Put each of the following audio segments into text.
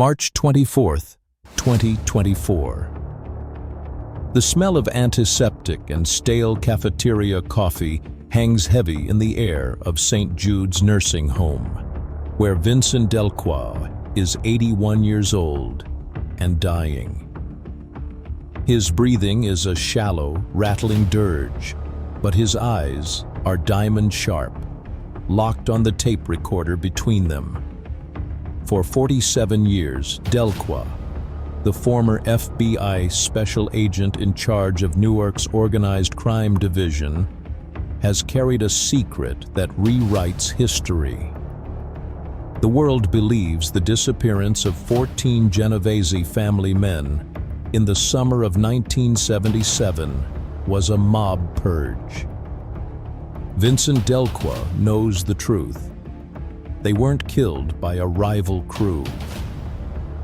March 24th, 2024. The smell of antiseptic and stale cafeteria coffee hangs heavy in the air of St. Jude's nursing home, where Vincent Delqua is 81 years old and dying. His breathing is a shallow, rattling dirge, but his eyes are diamond sharp, locked on the tape recorder between them. For 47 years, Delqua, the former FBI special agent in charge of Newark's Organized Crime Division, has carried a secret that rewrites history. The world believes the disappearance of 14 Genovese family men in the summer of 1977 was a mob purge. Vincent Delqua knows the truth. They weren't killed by a rival crew.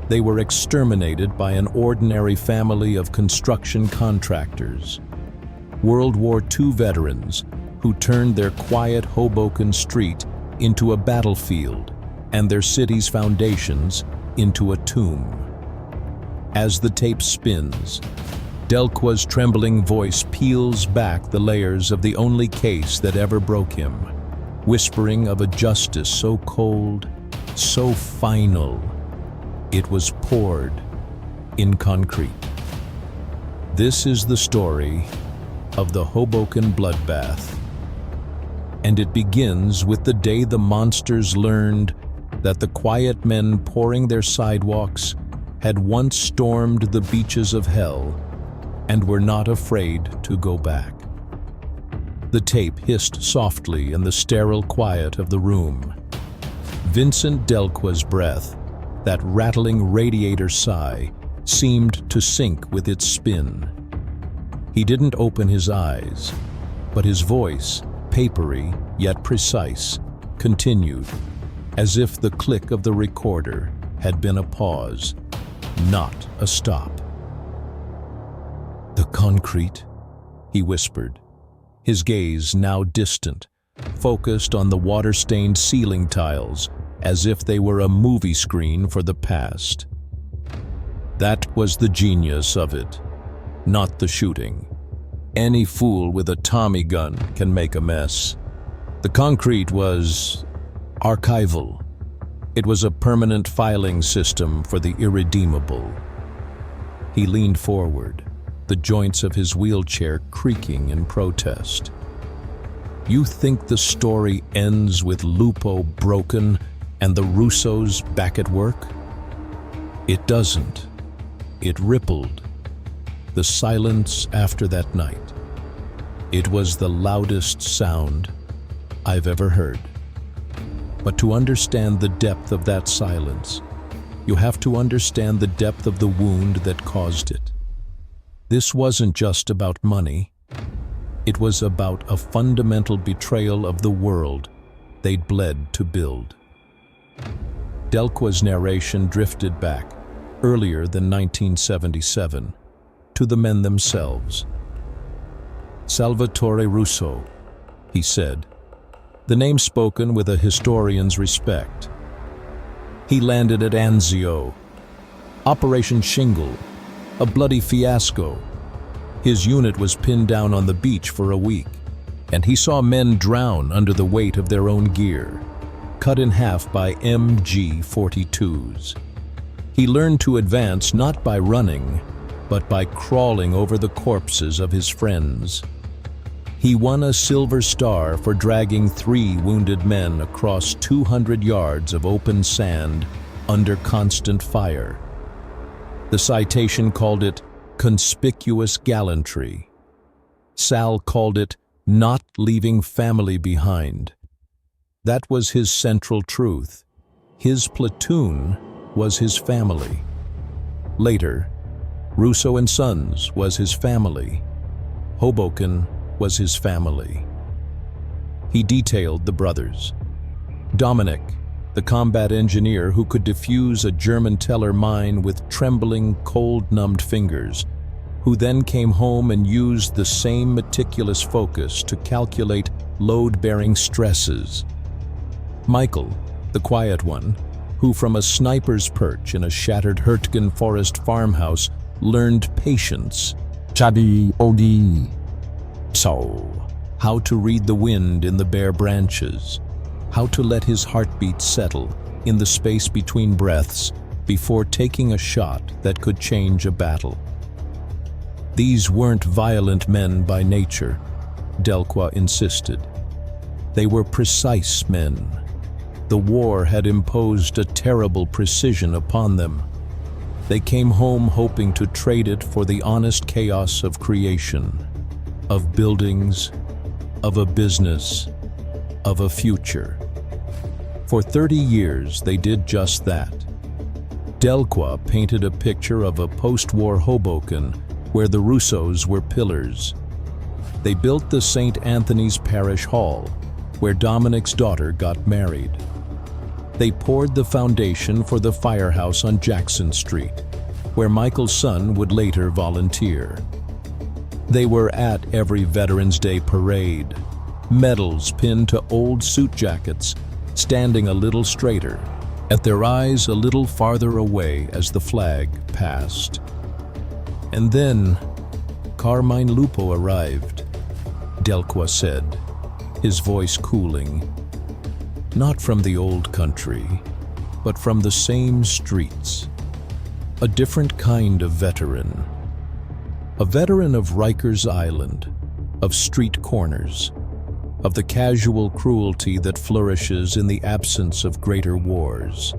They were exterminated by an ordinary family of construction contractors, World War II veterans who turned their quiet Hoboken street into a battlefield and their city's foundations into a tomb. As the tape spins, Delqua's trembling voice peels back the layers of the only case that ever broke him, whispering of a justice so cold, so final, it was poured in concrete. This is the story of the Hoboken Bloodbath, and it begins with the day the Mobsters learned that the quiet men pouring their sidewalks had once stormed the beaches of hell and were not afraid to go back. The tape hissed softly in the sterile quiet of the room. Vincent Delqua's breath, that rattling radiator sigh, seemed to sync with its spin. He didn't open his eyes, but his voice, papery yet precise, continued, as if the click of the recorder had been a pause, not a stop. "The concrete," he whispered, his gaze now distant, focused on the water-stained ceiling tiles as if they were a movie screen for the past. That was the genius of it, not the shooting. Any fool with a Tommy gun can make a mess. The concrete was archival. It was a permanent filing system for the irredeemable. He leaned forward, the joints of his wheelchair creaking in protest. "You think the story ends with Lupo broken and the Russos back at work? It doesn't. It rippled. The silence after that night. It was the loudest sound I've ever heard. But to understand the depth of that silence, you have to understand the depth of the wound that caused it. This wasn't just about money. It was about a fundamental betrayal of the world they'd bled to build." Delqua's narration drifted back, earlier than 1977, to the men themselves. "Salvatore Russo," he said, the name spoken with a historian's respect. "He landed at Anzio. Operation Shingle, a bloody fiasco. His unit was pinned down on the beach for a week, and he saw men drown under the weight of their own gear, cut in half by MG-42s. He learned to advance not by running, but by crawling over the corpses of his friends. He won a Silver Star for dragging 3 wounded men across 200 yards of open sand under constant fire. The citation called it conspicuous gallantry. Sal called it not leaving family behind. That was his central truth. His platoon was his family. Later, Russo and Sons was his family. Hoboken was his family. He detailed the brothers. Dominic, the combat engineer who could defuse a German Teller mine with trembling, cold-numbed fingers, who then came home and used the same meticulous focus to calculate load-bearing stresses. Michael, the quiet one, who from a sniper's perch in a shattered Hurtgen forest farmhouse learned patience. Chabi Odi. So, how to read the wind in the bare branches, how to let his heartbeat settle in the space between breaths before taking a shot that could change a battle. These weren't violent men by nature, Delqua insisted. They were precise men. The war had imposed a terrible precision upon them. They came home hoping to trade it for the honest chaos of creation, of buildings, of a business, of a future. For 30 years, they did just that. Delqua painted a picture of a post-war Hoboken where the Russos were pillars. They built the St. Anthony's Parish Hall, where Dominic's daughter got married. They poured the foundation for the firehouse on Jackson Street, where Michael's son would later volunteer. They were at every Veterans Day parade, medals pinned to old suit jackets, standing a little straighter, at their eyes a little farther away as the flag passed. And then Carmine Lupo arrived, Delqua said, his voice cooling. Not from the old country, but from the same streets. A different kind of veteran. A veteran of Rikers Island, of street corners, of the casual cruelty that flourishes in the absence of greater wars.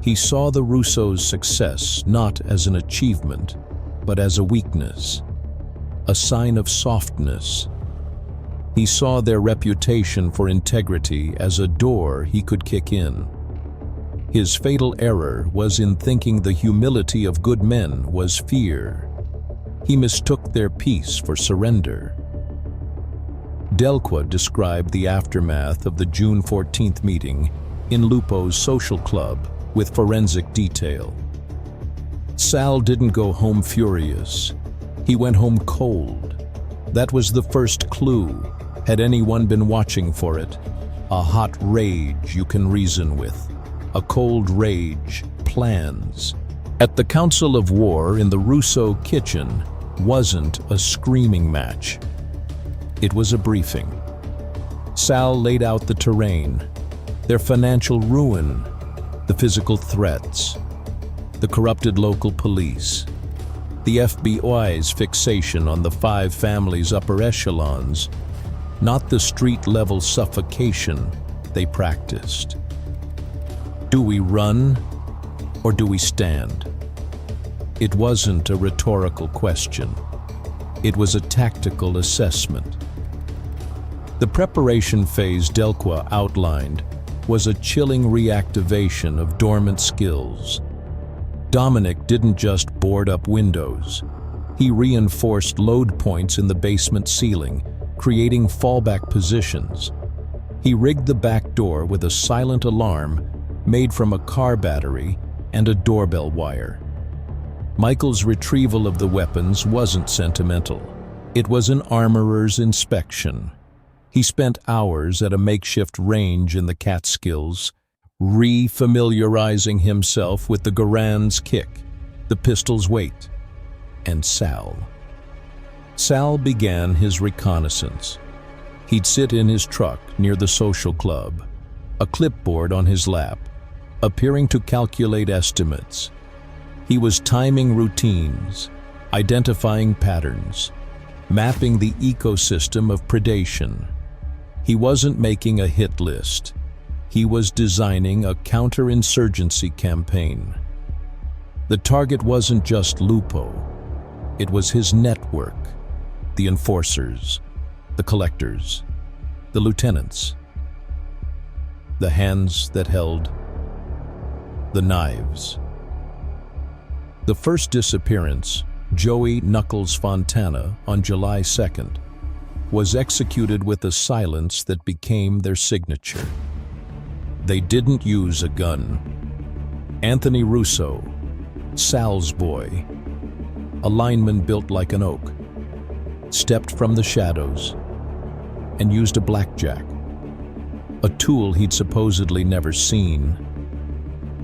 He saw the Russos' success not as an achievement, but as a weakness, a sign of softness. He saw their reputation for integrity as a door he could kick in. His fatal error was in thinking the humility of good men was fear. He mistook their peace for surrender. Delqua described the aftermath of the June 14th meeting in Lupo's social club with forensic detail. Sal didn't go home furious. He went home cold. That was the first clue, had anyone been watching for it. A hot rage you can reason with. A cold rage, plans. At the Council of War in the Russo kitchen wasn't a screaming match. It was a briefing. Sal laid out the terrain, their financial ruin, the physical threats, the corrupted local police, the FBI's fixation on the 5 families' upper echelons, not the street-level suffocation they practiced. Do we run or do we stand? It wasn't a rhetorical question. It was a tactical assessment. The preparation phase Delqua outlined was a chilling reactivation of dormant skills. Dominic didn't just board up windows. He reinforced load points in the basement ceiling, creating fallback positions. He rigged the back door with a silent alarm made from a car battery and a doorbell wire. Michael's retrieval of the weapons wasn't sentimental. It was an armorer's inspection. He spent hours at a makeshift range in the Catskills, re-familiarizing himself with the Garand's kick, the pistol's weight, and Sal. Sal began his reconnaissance. He'd sit in his truck near the social club, a clipboard on his lap, appearing to calculate estimates. He was timing routines, identifying patterns, mapping the ecosystem of predation. He wasn't making a hit list. He was designing a counterinsurgency campaign. The target wasn't just Lupo. It was his network, the enforcers, the collectors, the lieutenants, the hands that held the knives. The first disappearance, Joey Knuckles Fontana, on July 2nd, was executed with a silence that became their signature. They didn't use a gun. Anthony Russo, Sal's boy, a lineman built like an oak, stepped from the shadows and used a blackjack, a tool he'd supposedly never seen.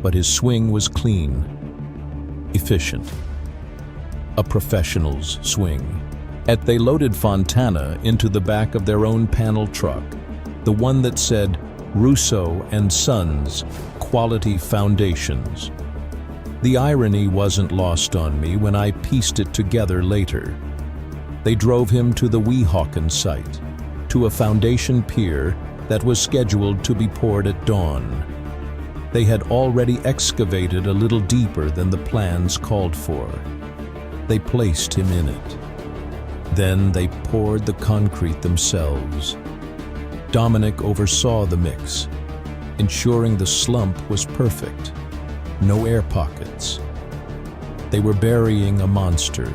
but his swing was clean, efficient. A professional's swing. They loaded Fontana into the back of their own panel truck, the one that said Russo and Sons, Quality Foundations. The irony wasn't lost on me when I pieced it together later. They drove him to the Weehawken site, to a foundation pier that was scheduled to be poured at dawn. They had already excavated a little deeper than the plans called for. They placed him in it. Then they poured the concrete themselves. Dominic oversaw the mix, ensuring the slump was perfect. No air pockets. They were burying a monster,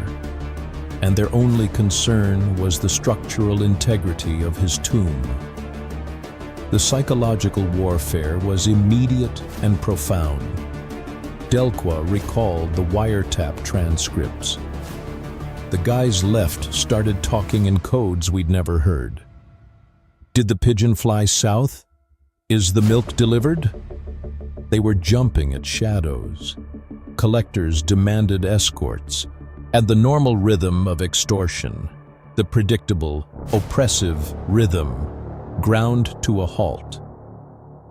and their only concern was the structural integrity of his tomb. The psychological warfare was immediate and profound. Delqua recalled the wiretap transcripts. The guys left started talking in codes we'd never heard. Did the pigeon fly south? Is the milk delivered? They were jumping at shadows. Collectors demanded escorts, and the normal rhythm of extortion, the predictable, oppressive rhythm, ground to a halt.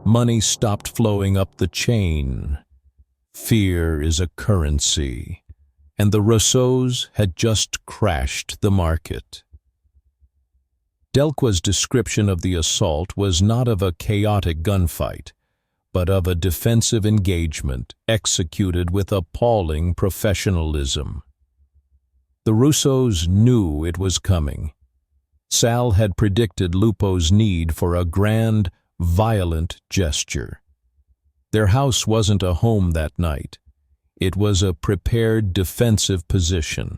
Money stopped flowing up the chain. Fear is a currency, and the Russos had just crashed the market. Delqua's description of the assault was not of a chaotic gunfight, but of a defensive engagement executed with appalling professionalism. The Russos knew it was coming. Sal had predicted Lupo's need for a grand, violent gesture. Their house wasn't a home that night. It was a prepared defensive position.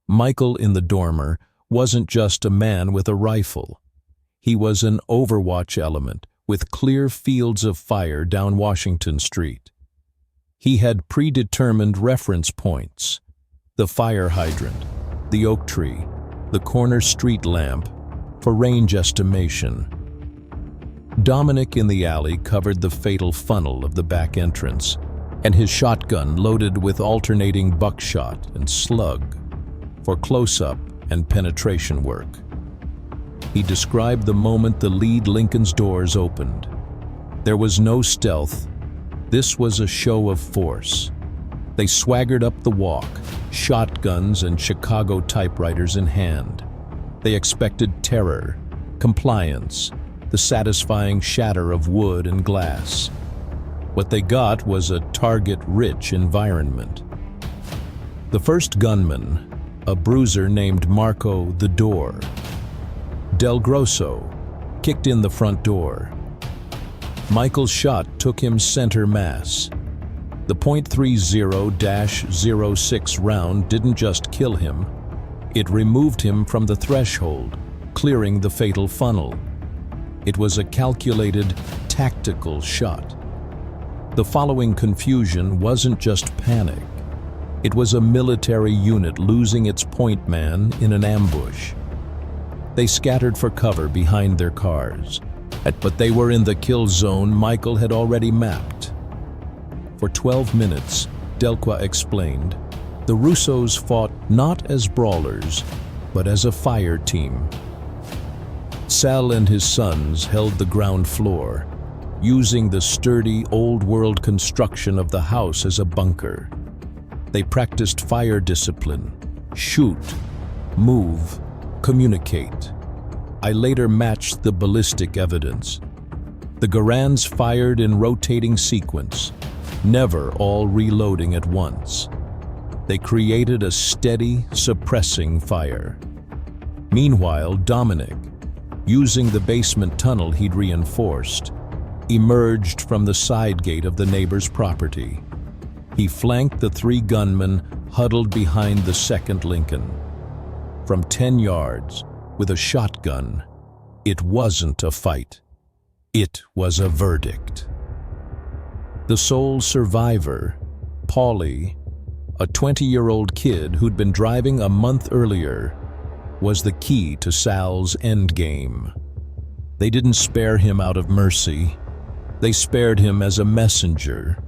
Michael in the dormer wasn't just a man with a rifle. He was an overwatch element with clear fields of fire down Washington Street. He had predetermined reference points: the fire hydrant, the oak tree, the corner street lamp, for range estimation. Dominic in the alley covered the fatal funnel of the back entrance, and his shotgun loaded with alternating buckshot and slug for close-up and penetration work. He described the moment the lead Lincoln's doors opened. There was no stealth. This was a show of force. They swaggered up the walk, shotguns and Chicago typewriters in hand. They expected terror, compliance, the satisfying shatter of wood and glass. What they got was a target-rich environment. The first gunman, a bruiser named Marco the Door. Del Grosso kicked in the front door. Michael's shot took him center mass. The .30-06 round didn't just kill him, it removed him from the threshold, clearing the fatal funnel. It was a calculated, tactical shot. The following confusion wasn't just panic. It was a military unit losing its point man in an ambush. They scattered for cover behind their cars, but they were in the kill zone Michael had already mapped. For 12 minutes, Delqua explained, the Russos fought not as brawlers, but as a fire team. Sal and his sons held the ground floor, using the sturdy, old-world construction of the house as a bunker. They practiced fire discipline: shoot, move, communicate. I later matched the ballistic evidence. The Garands fired in rotating sequence, never all reloading at once. They created a steady, suppressing fire. Meanwhile, Dominic, using the basement tunnel he'd reinforced, emerged from the side gate of the neighbor's property. He flanked the three gunmen huddled behind the second Lincoln. From 10 yards, with a shotgun, it wasn't a fight. It was a verdict. The sole survivor, Paulie, a 20-year-old kid who'd been driving a month earlier, was the key to Sal's endgame. They didn't spare him out of mercy. They spared him as a messenger,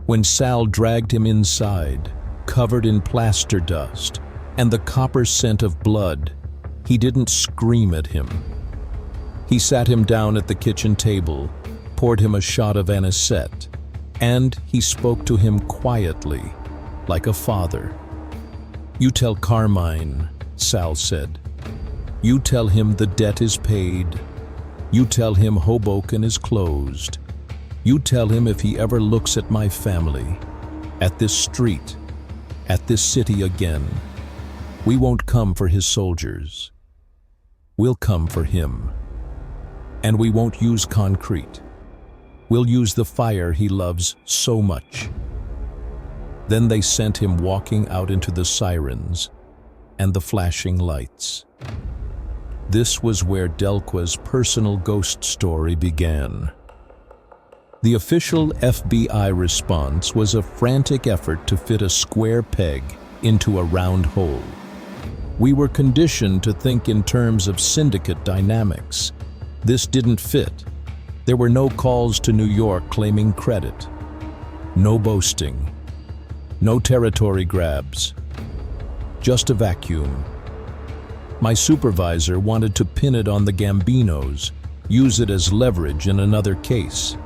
When Sal dragged him inside, covered in plaster dust and the copper scent of blood, he didn't scream at him. He sat him down at the kitchen table, poured him a shot of anisette, and he spoke to him quietly, like a father. "You tell Carmine," Sal said. "You tell him the debt is paid. You tell him Hoboken is closed. You tell him if he ever looks at my family, at this street, at this city again, we won't come for his soldiers. We'll come for him. And we won't use concrete. We'll use the fire he loves so much." Then they sent him walking out into the sirens and the flashing lights. This was where Delqua's personal ghost story began. The official FBI response was a frantic effort to fit a square peg into a round hole. We were conditioned to think in terms of syndicate dynamics. This didn't fit. There were no calls to New York claiming credit. No boasting. No territory grabs. Just a vacuum. My supervisor wanted to pin it on the Gambinos, use it as leverage in another case.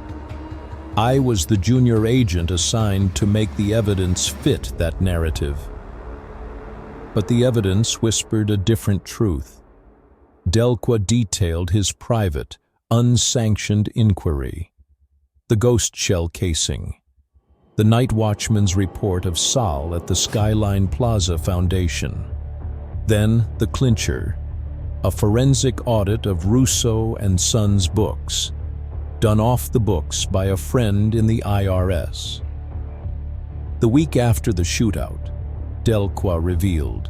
I was the junior agent assigned to make the evidence fit that narrative. But the evidence whispered a different truth. Delqua detailed his private, unsanctioned inquiry. The ghost shell casing. The night watchman's report of Sal at the Skyline Plaza Foundation. Then the clincher, a forensic audit of Russo and Sons books, done off the books by a friend in the IRS. The week after the shootout, Delqua revealed,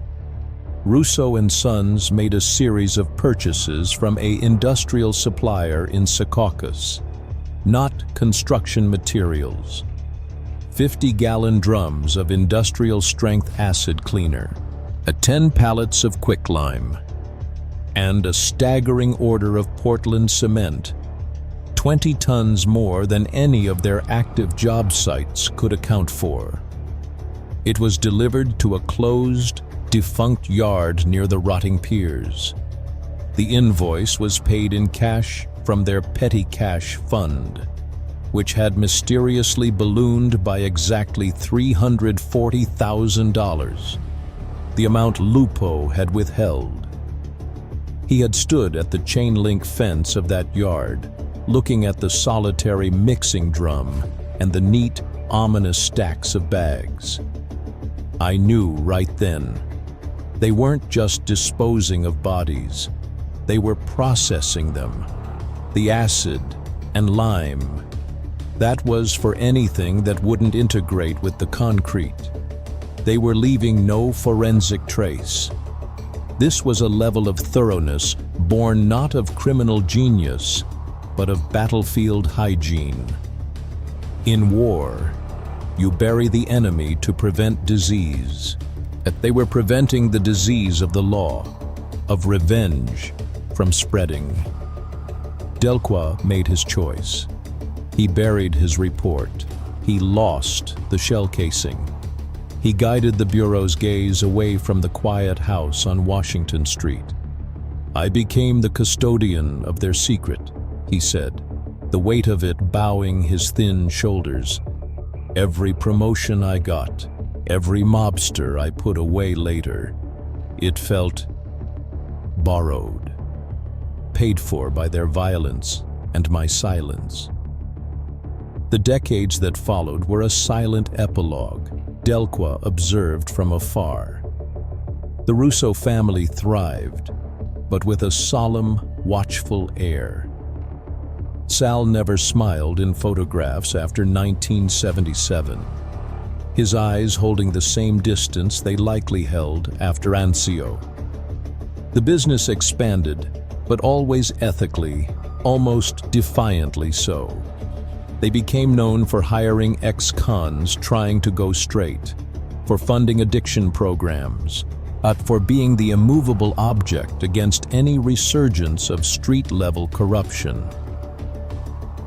Russo and Sons made a series of purchases from an industrial supplier in Secaucus, not construction materials. 50-gallon drums of industrial-strength acid cleaner, 10 pallets of quicklime, and a staggering order of Portland cement, 20 tons more than any of their active job sites could account for. It was delivered to a closed, defunct yard near the rotting piers. The invoice was paid in cash from their petty cash fund, which had mysteriously ballooned by exactly $340,000, the amount Lupo had withheld. He had stood at the chain-link fence of that yard, looking at the solitary mixing drum and the neat, ominous stacks of bags. I knew right then. They weren't just disposing of bodies. They were processing them. The acid and lime. That was for anything that wouldn't integrate with the concrete. They were leaving no forensic trace. This was a level of thoroughness born not of criminal genius, but of battlefield hygiene. In war, you bury the enemy to prevent disease. They were preventing the disease of the law, of revenge, from spreading. Delqua made his choice. He buried his report. He lost the shell casing. He guided the Bureau's gaze away from the quiet house on Washington Street. "I became the custodian of their secret," he said, the weight of it bowing his thin shoulders. "Every promotion I got, every mobster I put away later, it felt borrowed, paid for by their violence and my silence." The decades that followed were a silent epilogue, Delqua observed from afar. The Russo family thrived, but with a solemn, watchful air. Sal never smiled in photographs after 1977, his eyes holding the same distance they likely held after Anzio. The business expanded, but always ethically, almost defiantly so. They became known for hiring ex-cons trying to go straight, for funding addiction programs, for being the immovable object against any resurgence of street-level corruption.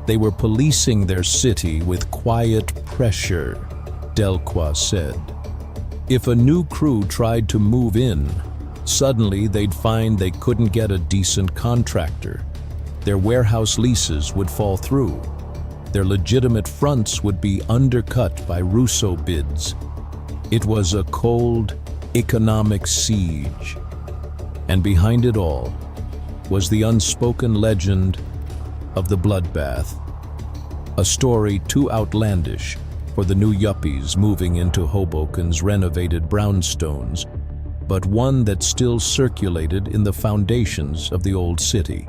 They were policing their city with quiet pressure, Delqua said. If a new crew tried to move in, suddenly they'd find they couldn't get a decent contractor. Their warehouse leases would fall through. Their legitimate fronts would be undercut by Russo bids. It was a cold, economic siege. And behind it all was the unspoken legend of the Bloodbath, a story too outlandish for the new yuppies moving into Hoboken's renovated brownstones, but one that still circulated in the foundations of the old city.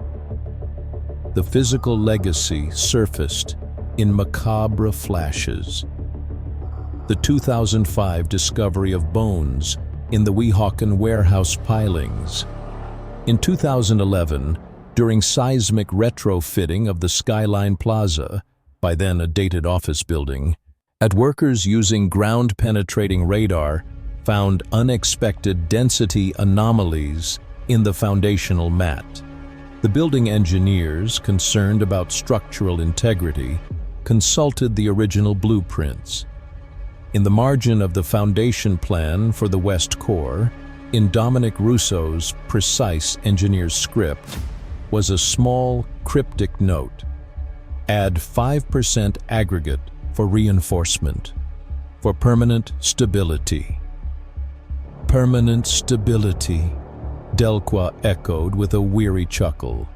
The physical legacy surfaced in macabre flashes. The 2005 discovery of bones in the Weehawken warehouse pilings. In 2011, during seismic retrofitting of the Skyline Plaza, by then a dated office building, workers using ground-penetrating radar found unexpected density anomalies in the foundational mat. The building engineers, concerned about structural integrity, consulted the original blueprints. In the margin of the foundation plan for the West Core, in Dominic Russo's precise engineer's script, was a small, cryptic note. Add 5% aggregate for reinforcement, for permanent stability. Permanent stability, Delqua echoed with a weary chuckle.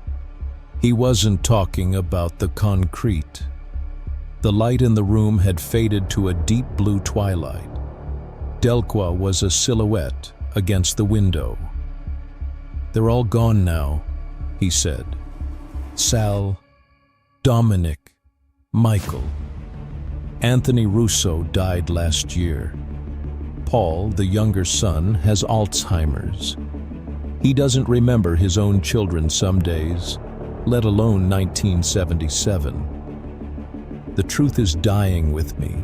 He wasn't talking about the concrete. The light in the room had faded to a deep blue twilight. Delqua was a silhouette against the window. They're all gone now, he said. Sal, Dominic, Michael. Anthony Russo died last year. Paul, the younger son, has Alzheimer's. He doesn't remember his own children some days, let alone 1977. The truth is dying with me,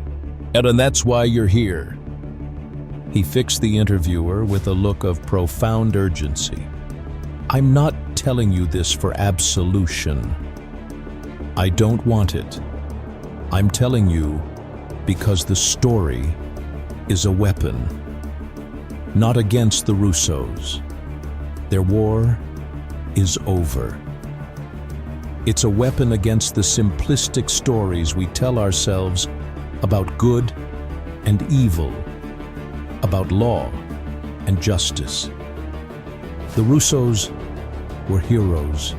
and that's why you're here. He fixed the interviewer with a look of profound urgency. I'm not telling you this for absolution. I don't want it. I'm telling you because the story is a weapon. Not against the Russos. Their war is over. It's a weapon against the simplistic stories we tell ourselves about good and evil, about law and justice. The Russos were heroes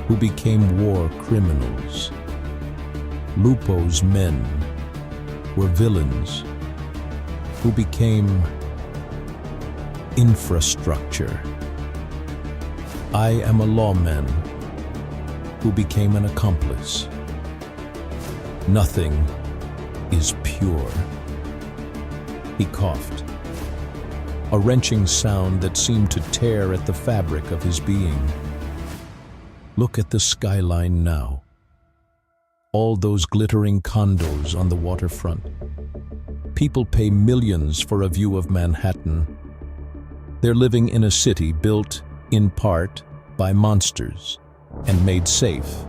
who became war criminals. Lupo's men were villains who became infrastructure. I am a lawman who became an accomplice. Nothing is pure. He coughed, a wrenching sound that seemed to tear at the fabric of his being. Look at the skyline now. All those glittering condos on the waterfront. People pay millions for a view of Manhattan. They're living in a city built, in part, by monsters, and made safe,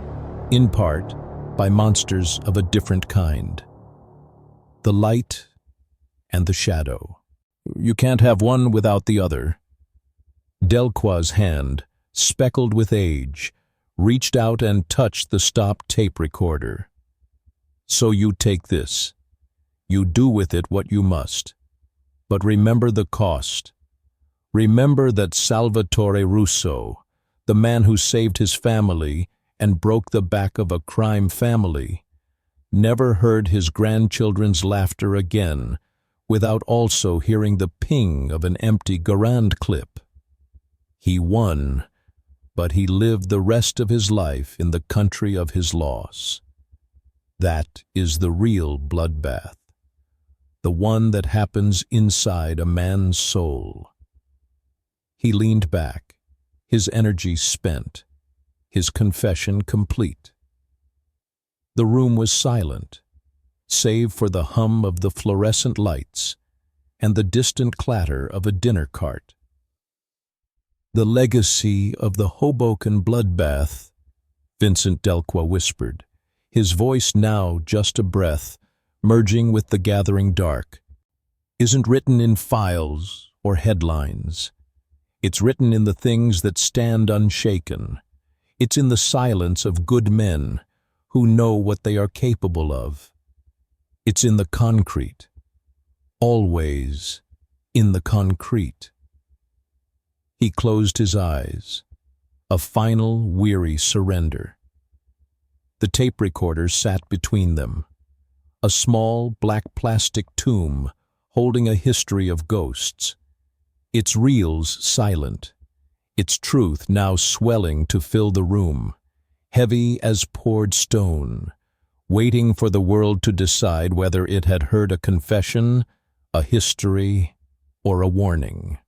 in part, by monsters of a different kind. The light and the shadow. You can't have one without the other. Delqua's hand, speckled with age, reached out and touched the stopped tape recorder. So you take this. You do with it what you must. But remember the cost. Remember that Salvatore Russo, the man who saved his family and broke the back of a crime family, never heard his grandchildren's laughter again without also hearing the ping of an empty Garand clip. He won, but he lived the rest of his life in the country of his loss. That is the real bloodbath, the one that happens inside a man's soul. He leaned back, his energy spent, his confession complete. The room was silent, save for the hum of the fluorescent lights and the distant clatter of a dinner cart. The legacy of the Hoboken Bloodbath, Vincent Delqua whispered, his voice now just a breath, merging with the gathering dark, isn't written in files or headlines. It's written in the things that stand unshaken. It's in the silence of good men who know what they are capable of. It's in the concrete, always in the concrete. He closed his eyes, a final weary surrender. The tape recorder sat between them, a small black plastic tomb holding a history of ghosts, its reels silent, its truth now swelling to fill the room, heavy as poured stone, waiting for the world to decide whether it had heard a confession, a history, or a warning.